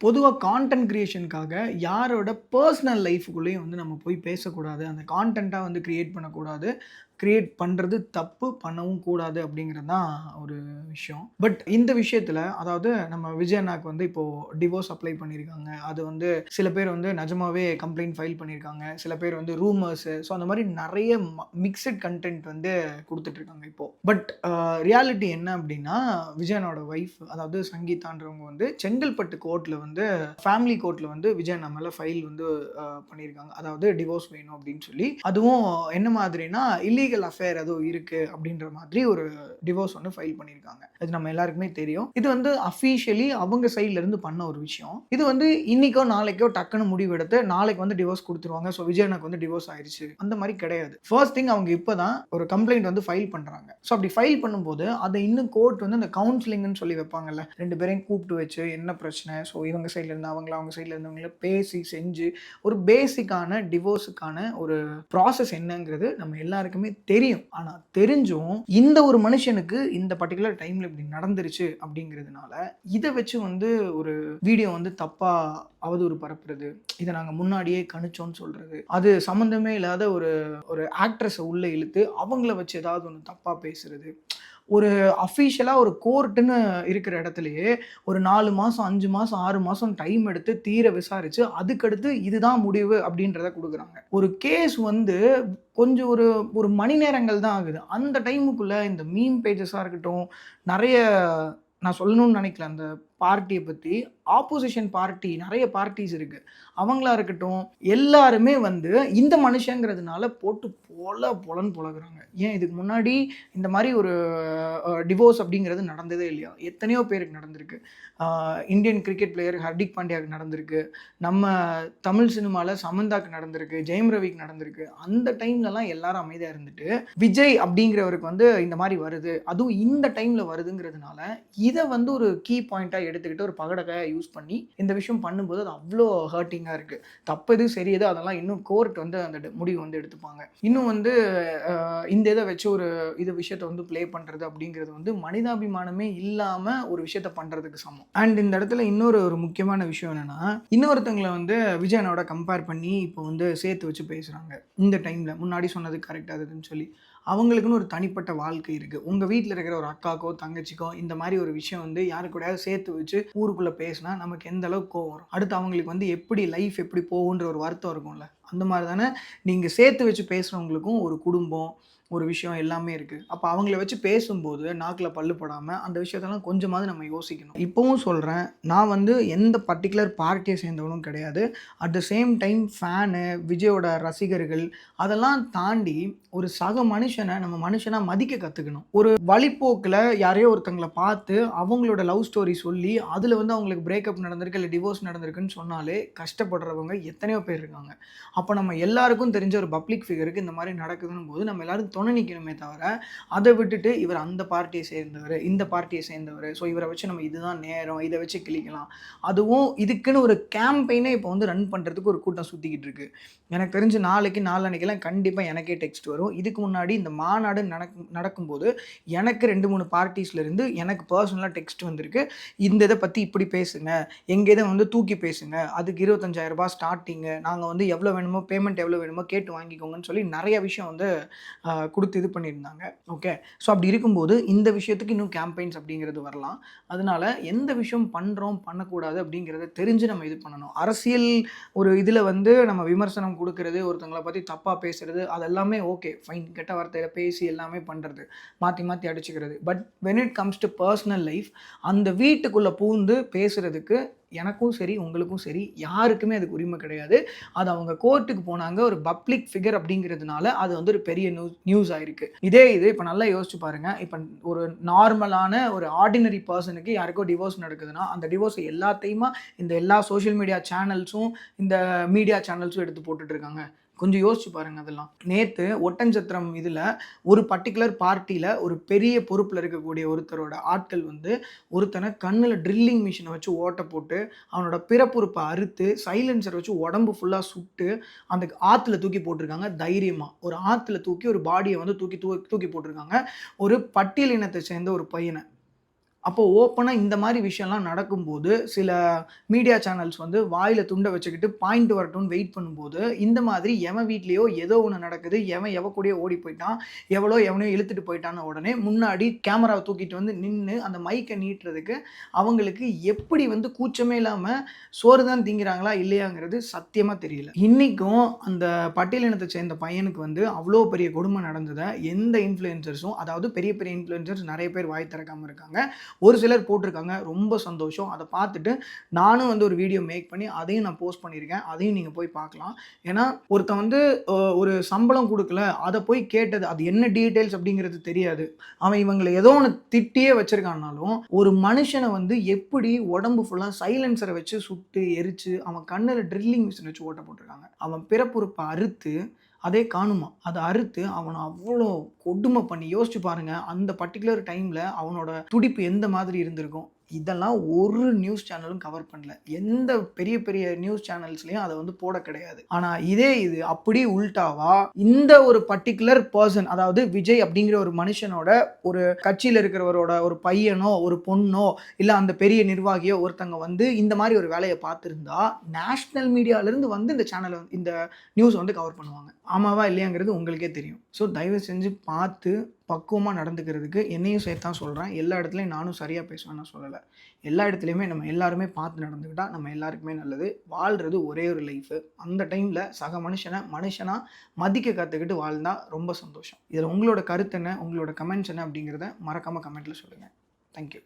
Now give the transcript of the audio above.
பொதுவாக கான்டென்ட் கிரியேஷனுக்காக யாரோட பர்சனல் லைஃபுக்குள்ளேயும் வந்து நம்ம போய் பேசக்கூடாது. அந்த கான்டென்ட்டாக வந்து கிரியேட் பண்ணக்கூடாது. கிரியேட் பண்ணுறது தப்பு, பண்ணவும் கூடாது அப்படிங்கிறது தான் ஒரு விஷயம். பட் இந்த விஷயத்தில் அதாவது நம்ம விஜய் அண்ணாக்கு வந்து இப்போது டிவோர்ஸ் அப்ளை பண்ணியிருக்காங்க. அது வந்து சில பேர் வந்து நிஜமாவே கம்ப்ளைண்ட் ஃபைல் பண்ணியிருக்காங்க. சில பேர் வந்து ரூமர்ஸு ஸோ அந்த மாதிரி நிறைய மிக்சட் கண்டென்ட் வந்து கொடுத்துட்ருக்காங்க இப்போது. பட் ரியாலிட்டி என்ன அப்படின்னா விஜய் அண்ணாவோட ஒய்ஃப் அதாவது சங்கீதான்றவங்க வந்து செங்கல்பட்டு கோர்ட்டில் வந்து ஃபேமிலி கோர்ட்டில் வந்து விஜய் அண்ணா மேலே ஃபைல் வந்து பண்ணியிருக்காங்க. அதாவது டிவோர்ஸ் வேணும் அப்படின்னு சொல்லி. அதுவும் என்ன மாதிரினா இல்லீகல் அஃபேர் ஏதோ இருக்கு அப்படின்ற மாதிரி ஒரு டிவோர்ஸ் வந்து ஃபைல் பண்ணியிருக்காங்க. அது நம்ம எல்லாருக்குமே தெரியும். இது வந்து அஃபீஷியலி அவங்க சைட்ல இருந்து பண்ண ஒரு விஷயம். இது வந்து இன்னைக்கோ நாளைக்கோ டக்குன்னு முடிவெடுத்து நாளைக்கு வந்து டிவோர்ஸ் கொடுத்துருவாங்க. ஸோ விஜய் அண்ணாக்கு வந்து டிவோர்ஸ் ஆயிடுச்சு அந்த மாதிரி கிடையாது. ஃபர்ஸ்ட் திங் அவங்க இப்போதான் ஒரு கம்ப்ளைண்ட் வந்து ஃபைல் பண்றாங்க. ஸோ அப்படி ஃபைல் பண்ணும்போது அதை இன்னும் கோர்ட் வந்து அந்த கவுன்சிலிங்னு சொல்லி வைப்பாங்கல்ல, ரெண்டு பேரையும் கூப்பிட்டு வச்சு என்ன பிரச்சனை, ஸோ இவங்க சைட்ல இருந்து அவங்க சைட்ல இருந்தவங்கள பேசி செஞ்சு ஒரு பேசிக்கான டிவோர்ஸுக்கான ஒரு ப்ராசஸ் என்னங்கிறது நம்ம எல்லாருக்குமே தெரியும். ஆனா தெரிஞ்சும் இந்த ஒரு மனுஷனுக்கு இந்த பர்டிகுலர் டைம்ல இப்படி நடந்துருச்சு அப்படிங்கிறதுனால இதை வச்சு வந்து ஒரு வீடியோ வந்து தப்பா அவதூறு பரப்புறது, இதை நாங்கள் முன்னாடியே கணிச்சோன்னு சொல்றது, அது சம்மந்தமே இல்லாத ஒரு ஒரு ஆக்ட்ரஸை உள்ளே இழுத்து அவங்கள வச்சு ஏதாவது ஒன்று தப்பாக பேசுறது, ஒரு அஃபீஷியலாக ஒரு கோர்ட்டுன்னு இருக்கிற இடத்துலையே ஒரு 4 மாதம் 5 மாதம் 6 மாதம் டைம் எடுத்து தீர விசாரித்து அதுக்கடுத்து இதுதான் முடிவு அப்படின்றத கொடுக்குறாங்க. ஒரு கேஸ் வந்து கொஞ்சம் ஒரு ஒரு மணி நேரங்கள் தான் ஆகுது. அந்த டைமுக்குள்ளே இந்த மீம் பேஜஸாக இருக்கட்டும், நிறைய நான் சொல்லணும்னு நினைக்கல அந்த பார்ட்டியை பற்றி, ஆப்போசிஷன் பார்ட்டி நிறைய பார்ட்டிஸ் இருக்குது, அவங்களா இருக்கட்டும் எல்லாருமே வந்து இந்த மனுஷங்கிறதுனால போட்டு பொலன்னு புலகுறாங்க. ஏன் இதுக்கு முன்னாடி இந்த மாதிரி ஒரு டிவோர்ஸ் அப்படிங்கிறது நடந்ததே இல்லையா? எத்தனையோ பேருக்கு நடந்திருக்கு. இந்தியன் கிரிக்கெட் பிளேயர் ஹர்திக் பாண்டியாவுக்கு நடந்திருக்கு, நம்ம தமிழ் சினிமாவில் சமந்தாக்கு நடந்திருக்கு, ஜெயம் ரவிக்கு நடந்திருக்கு. அந்த டைம்லலாம் எல்லாரும் அமைதியாக இருந்துட்டு விஜய் அப்படிங்கிறவருக்கு வந்து இந்த மாதிரி வருது, அதுவும் இந்த டைமில் வருதுங்கிறதுனால இதை வந்து ஒரு கீ பாயிண்ட்டாக எடுத்துக்கிட்டு ஒரு பகடக்காயை யூஸ் பண்ணி இந்த விஷயம் பண்ணும்போது அது அவ்வளோ ஹர்ட்டிங்காக இருக்குது. தப்பு எது சரி எது அதெல்லாம் இன்னும் கோர்ட் வந்து அந்த முடிவு வந்து எடுத்துப்பாங்க. இன்னும் வந்து இந்த இதை வச்சு ஒரு இது விஷயத்தை வந்து ப்ளே பண்ணுறது அப்படிங்கிறது வந்து மனிதாபிமானமே இல்லாமல் ஒரு விஷயத்த பண்ணுறதுக்கு சமம். அண்ட் இந்த இடத்துல இன்னொரு ஒரு முக்கியமான விஷயம் என்னென்னா, இன்னொருத்தவங்களை வந்து விஜயனோட கம்பேர் பண்ணி இப்போ வந்து சேர்த்து வச்சு பேசுகிறாங்க. இந்த டைமில் முன்னாடி சொன்னது கரெக்டாக இருக்குதுன்னு சொல்லி அவங்களுக்குன்னு ஒரு தனிப்பட்ட வாழ்க்கை இருக்குது. உங்கள் வீட்டில் இருக்கிற ஒரு அக்காக்கோ தங்கச்சிக்கோ இந்த மாதிரி ஒரு விஷயம் வந்து யாரு கூடயாவது சேர்த்து வச்சு ஊருக்குள்ளே பேசினா நமக்கு எந்த அளவுக்கு கோவம் வரும். அடுத்து அவங்களுக்கு வந்து எப்படி லைஃப் எப்படி போகுன்ற ஒரு வருத்தம் இருக்கும்ல, அந்த மாதிரி தானே நீங்கள் சேர்த்து வச்சு பேசுகிறவங்களுக்கும் ஒரு குடும்பம் ஒரு விஷயம் எல்லாமே இருக்குது. அப்போ அவங்கள வச்சு பேசும்போது நாக்கில் பல்லு படாமல் அந்த விஷயத்தெல்லாம் கொஞ்சமாவது நம்ம யோசிக்கணும். இப்போவும் சொல்கிறேன், நான் வந்து எந்த பர்டிகுலர் பார்ட்டியை சேர்ந்தவனும் கிடையாது. At the same time fan விஜயோட ரசிகர்கள் அதெல்லாம் தாண்டி ஒரு சக மனுஷனை நம்ம மனுஷனாக மதிக்க கற்றுக்கணும். ஒரு வழிப்போக்கில் யாரையோ ஒருத்தங்களை பார்த்து அவங்களோட லவ் ஸ்டோரி சொல்லி அதில் வந்து அவங்களுக்கு பிரேக்கப் நடந்திருக்கு இல்லை டிவோர்ஸ் நடந்திருக்குன்னு சொன்னாலே கஷ்டப்படுறவங்க எத்தனையோ பேர் இருக்காங்க. அப்போ நம்ம எல்லாருக்கும் தெரிஞ்ச ஒரு பப்ளிக் ஃபிகருக்கு இந்த மாதிரி நடக்குதுன்னு போது நம்ம எல்லாரும் துணை நிற்கணுமே தவிர அதை விட்டுட்டு இவர் அந்த பார்ட்டியை சேர்ந்தவர் இந்த பார்ட்டியை சேர்ந்தவர், ஸோ இவரை வச்சு நம்ம இதுதான் நேரம் இதை வச்சு கிளிக்கலாம். அதுவும் இதுக்குன்னு ஒரு கேம்பெயினே இப்போ வந்து ரன் பண்ணுறதுக்கு ஒரு கூட்டம் சுற்றிக்கிட்டு இருக்கு. எனக்கு தெரிஞ்சு நாளைக்கெல்லாம் கண்டிப்பாக எனக்கே டெக்ஸ்ட் வரும். இதுக்கு முன்னாடி இந்த மாநாடு நடக்கும்போது எனக்கு 2-3 பார்ட்டிஸ்லேருந்து எனக்கு பர்சனலாக டெக்ஸ்ட் வந்திருக்கு. இந்த இதை பற்றி இப்படி பேசுங்க, எங்கள் இதை வந்து தூக்கி பேசுங்க, அதுக்கு 25,000 ரூபாய் ஸ்டார்டிங்கு, நாங்கள் வந்து எவ்வளோ வேணுமோ பேமெண்ட் எவ்வளோ வேணுமோ கேட்டு வாங்கிக்கோங்கன்னு சொல்லி நிறைய விஷயம் வந்து கொடுத்து இது பண்ணியிருந்தாங்க. ஓகே, ஸோ அப்படி இருக்கும்போது இந்த விஷயத்துக்கு இன்னும் கேம்பெயின்ஸ் அப்படிங்கிறது வரலாம். அதனால எந்த விஷயம் பண்ணுறோம் பண்ணக்கூடாது அப்படிங்கிறத தெரிஞ்சு நம்ம இது பண்ணணும். அரசியல் ஒரு இதில் வந்து நம்ம விமர்சனம் கொடுக்கறது, ஒருத்தங்களை பற்றி தப்பாக பேசுறது அதெல்லாமே ஓகே ஃபைன், கெட்ட வார்த்தையில் பேசி எல்லாமே பண்ணுறது, மாற்றி அடிச்சுக்கிறது. But when it comes to personal life அந்த வீட்டுக்குள்ளே பூந்து பேசுகிறதுக்கு எனக்கும் சரி உங்களுக்கும் சரி யாருக்குமே அதுக்கு உரிமை கிடையாது. அது அவங்க கோர்ட்டுக்கு போனாங்க, ஒரு பப்ளிக் ஃபிகர் அப்படிங்கிறதுனால அது வந்து ஒரு பெரிய நியூஸ் ஆயிருக்கு. இதே இது இப்போ நல்லா யோசிச்சு பாருங்க, இப்போ ஒரு நார்மலான ஒரு ஆர்டினரி பர்சனுக்கு யாருக்கோ டிவோர்ஸ் நடக்குதுன்னா அந்த டிவோர்ஸ் எல்லாத்தையுமா இந்த எல்லா சோஷியல் மீடியா சேனல்ஸும் இந்த மீடியா சேனல்ஸும் எடுத்து போட்டுட்டு இருக்காங்க. கொஞ்சம் யோசிச்சு பாருங்க. அதெல்லாம் நேற்று ஒட்டன்சத்திரம் இதில் ஒரு பர்டிகுலர் பார்ட்டியில் ஒரு பெரிய பொறுப்பில் இருக்கக்கூடிய ஒருத்தரோட ஆட்கள் வந்து ஒருத்தனை கண்ணில் ட்ரில்லிங் மிஷினை வச்சு ஓட்ட போட்டு அவனோட பிறப்புறுப்பை அறுத்து சைலன்சர் வச்சு உடம்பு ஃபுல்லாக சுட்டு அந்த ஆற்றுல தூக்கி போட்டிருக்காங்க. தைரியமாக ஒரு ஆற்றுல தூக்கி ஒரு பாடியை வந்து தூக்கி போட்டிருக்காங்க. ஒரு பட்டியல் இனத்தை சேர்ந்த ஒரு பையனை அப்போ ஓப்பனா இந்த மாரி விஷயம்லாம் நடக்கும்போது, சில மீடியா சேனல்ஸ் வந்து வாயில துண்ட வச்சுக்கிட்டு பாயிண்ட் வரட்டும்னு வெயிட் பண்ணும்போது, இந்த மாதிரி எவன் வீட்லயோ ஏதோ ஒண்ணு நடக்குது, எவன் எவ கூடயோ ஓடி போயிட்டான், எவனையோ இழுத்துட்டு போயிட்டான்னு உடனே முன்னாடி கேமராவ தூக்கிட்டு வந்து நின்னு அந்த மைக்க நீட்டுறதுக்கு அவங்களுக்கு எப்படி வந்து கூச்சமே இல்லாம சோறு தான் திங்கிறாங்களா இல்லையாங்கிறது சத்தியமா தெரியல. இன்னைக்கும் அந்த பட்டியலினத்த சேர்ந்த பையனுக்கு வந்து அவ்ளோ பெரிய கொடுமை நடந்தத எந்த இன்ஃப்ளூயன்சர்ஸும், அதாவது பெரிய பெரிய இன்ஃப்ளூயன்சர்ஸ் நெறைய பேர் வாய் திறக்காம இருக்காங்க. ஒரு சிலர் போட்டிருக்காங்க. ரொம்ப சந்தோஷம். அத பார்த்துட்டு நானும் வந்து ஒரு வீடியோ மேக் பண்ணி அதையும் நான் போஸ்ட் பண்ணியிருக்கேன். அதையும் நீங்க போய் பார்க்கலாம். ஏன்னா, ஒருத்தன் வந்து ஒரு சம்பளம் குடுக்கல. அத போய் கேட்டது. அது என்ன டீட்டெயில்ஸ் அப்படிங்கிறது தெரியாது. அவன் இவங்கள ஏதோ ஒண்ணு திட்டியே வச்சிருக்கான்னாலும், ஒரு மனுஷன வந்து எப்படி உடம்பு ஃபுல்லா சைலன்சர வச்சு சுட்டு, எரிச்சு, அவன் கண்ணுல ட்ரில்லிங் மிஷின் வச்சு ஓட்ட போட்டுருக்காங்க. அவன் பிறப்புறுப்ப அறுத்து அதே காணுமாம். அத அறுத்து அவன அவ்ளோ கொடும பண்ணி யோசிச்சு பாருங்க. அந்த பர்ட்டிகுலர் டைம்ல அவனோட துடிப்பு எந்த மாதிரி இருந்திருக்கும். இதெல்லாம் ஒரு நியூஸ் சேனலும் கவர் பண்ணல. எந்த பெரிய பெரிய நியூஸ் சேனல்ஸ்லயும் அத வந்து போட கிடையாது. ஆனா இது அப்படியே உல்டாவா இந்த ஒரு பர்ட்டிகுலர் பெர்சன், அதாவது விஜய் அப்படிங்கிற ஒரு மனுஷனோட ஒரு கட்சியில இருக்கிறவரோட ஒரு பையனோ, ஒரு பொண்ணோ, இல்ல அந்த பெரிய நிர்வாகியோ ஒருத்தங்க வந்து இந்த மாரி ஒரு வேலைய பார்த்திருந்தா, நேஷனல் மீடியால இருந்து வந்து இந்த நியூஸ் வந்து கவர் பண்ணுவாங்க. ஆமாவா இல்லையாங்கிறது உங்களுக்கே தெரியும். ஸோ தயவு செஞ்சு பார்த்து பக்குவமா நடந்துக்கிறதுக்கு என்னையும் சேர்த்து தான் சொல்றேன். எல்லா இடத்துலயும் நானும் சரியா பேசுவேன்னு நான் சொல்லல. எல்லா இடத்துலயுமே நம்ம எல்லாருமே பார்த்து நடந்துக்கிட்டா நம்ம எல்லாருக்குமே நல்லது. வாழ்றது ஒரே ஒரு லைஃபு. அந்த டைம்ல சக மனுஷன மனுஷனா மதிக்க கத்துக்கிட்டு வாழ்ந்தா ரொம்ப சந்தோஷம். இதுல உங்களோட கருத்து என்ன? உங்களோட கமெண்ட்ஸ் என்ன? அப்படிங்கிறத மறக்காம கமெண்ட்ல சொல்லுங்க. Thank you.